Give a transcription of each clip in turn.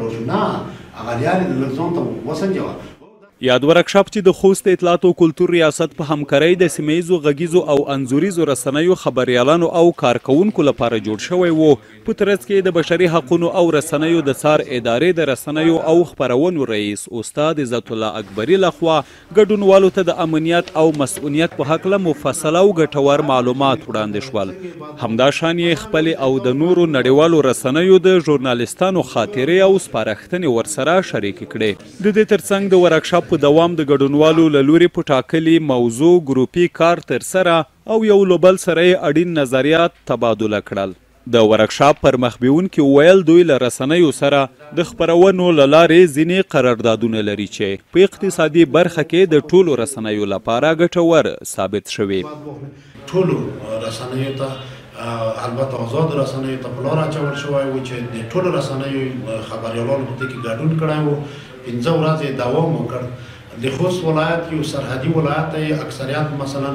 چلول شو نه هغه لارې د لږ ځان ته وسنجوه. یاد ورکشاپ چې د خوست اطلاعات او کلتور ریاست په همکارۍ د سیمهیزو غږیزو او انځوریزو رسنیو خبریالانو او کارکوونکو لپاره جوړ شوی و په ترڅ کې د بشري حقونو او رسنیو د څار ادارې د رسنیو او خپرونو رئیس استاد عزت الله اکبري لخوا ګډونوالو ته د امنیت او مسؤلیت په هکله مفصل او ګټور معلومات وړاندې شول. همدا شان یې خپلې او د نورو نړیوالو رسنیو د ژورنالیستانو خاطرې او سپارښتنې ورسره شریکې کړې. د دې ترڅنګ د ورکشاپ په دوام د ګډونوالو له لوري په ټاکلي موضوع ګروپي کار ترسره او یو له بل سره یې اړین نظریات تبادله کړل. د ورکشاپ پر مخ بیونکي وویل دوی له رسنیو سره د خپرونو له لارې ځینې قراردادونه لري چې په اقتصادي برخه کې د ټولو رسنیو لپاره ګټور ثابت شوي. ټولو رسنیو ته البته آزاد رسنیو ته په لار اچول شوی و چې د ټولو رسنیو خبریالانو په دې کې ګډون کړی و. 15 ورځې دوام وکړ. د خوست ولایت یو سرحدي ولایت دی، اکثریت مثلا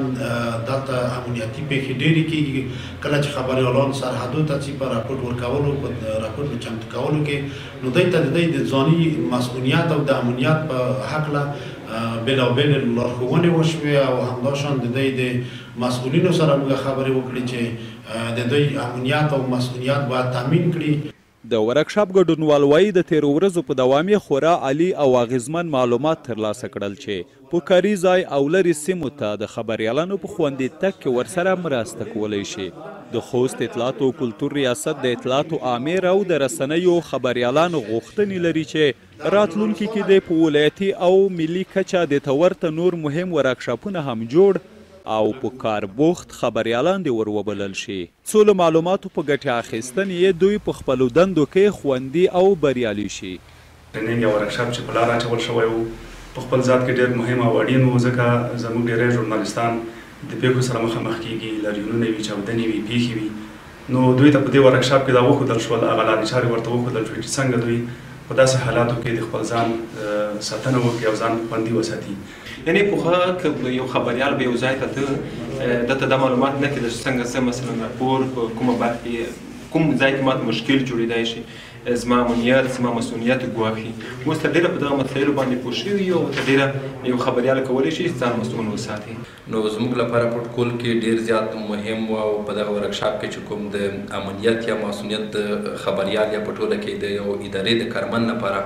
دلته امنیتي پیښې ډېرې کېږي. کله چې خبریالان سرحدو ته ځي په راپورټ ورکولو په راپورټ چمتو کولو کې نو دوی ته د دوی د ځاني مسؤلیت او د امنیت په هکله بېلابېلې لارښوونې وشوې او همداشان د دوی د مسؤلینو سره موږ خبرې وکړې چې د دوی امنیت او مسؤلیت باید تامین کړي. د ورکشاپ ګډونوال وایي د تیرو ورځو په دوام یې خورا عالي او اغیزمن معلومات ترلاسه کړل چې په کاري ځای او لرې سیمو ته د خبریالانو په خوندي تګ کې ورسره مرسته کولی شي. د خوست اطلاعات او کلتور ریاست د اطلاعاتو امیر او د رسنیو خبریالانو غوښتنې لري چې راتلونکي کې د په ولایتي او ملي کچه د ته ورته نور مهم ورکشاپونه هم جوړ او په کار بوخت خبریالان دې ور وبلل شي څو له معلوماتو په ګټې اخیستنې یې دوی په خپلو دندو کې خوندي او بریالي شي. ټریننګ یا ورکشاپ چې په لاره اچول شوی و په خپل ذات کې ډېر مهم او اړین و ځکه زموږ ډېری ژورنالیستان د پیښو سره مخامخ کېږي، لاریونونه وي، چاودنې وي، پیښې وي. نو دوی ته په دې ورکشاپ کې دا وښودل شول، هغه لارې چارې ورته وښودل شوې چې څنګه دوی په داسې حالاتو کې د خپل ځان ساتنه وکړي او ځان خوندي وساتي. یعنې پوهه که یو خبریال به یو ځای ته ته دته دا معلومات نه کېده چې څنګه څه مثلا راپور په کومه برخې کوم ځای کې ماته مشکل جوړېدای شي، زما امنیت زما مسؤلیت ګواښي. اوس ته ډېره په دغه مسایلو باندې پوه شوي یو ته ډېره یو خبریال کولی شي ځان مسؤل وساتي. نو زموږ لپاره پروتکول کې ډېر زیات مهم و او په دغه ورکشاپ کې چې کوم د امنیت یا مسؤلیت د خبریال یا په ټوله کې د یو ادارې د کارمند لپاره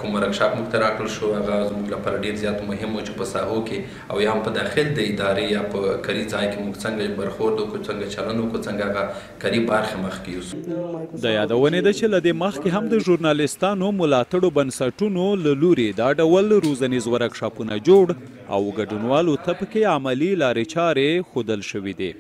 کوم ورکشاپ موږ ته راکړل شو هغه زموږ لپاره ډېر زیات مهم و چې په ساحو کې او یا هم په داخل د ادارې یا په کاري ځای کې موږ څنګه برخورد وکړو، څنګه چلند وکړو، څنګه هغه کاري برخې مخکې یوسو. د یادونې ده چې له دې مخکې هم د ژورنالیستانو ملاتړو بنسټونو له لوري دا ډول روزنیز ورکشاپونه جوړ او ګډونوالو ته پکې عملي لارې چارې ښودل شوي دي.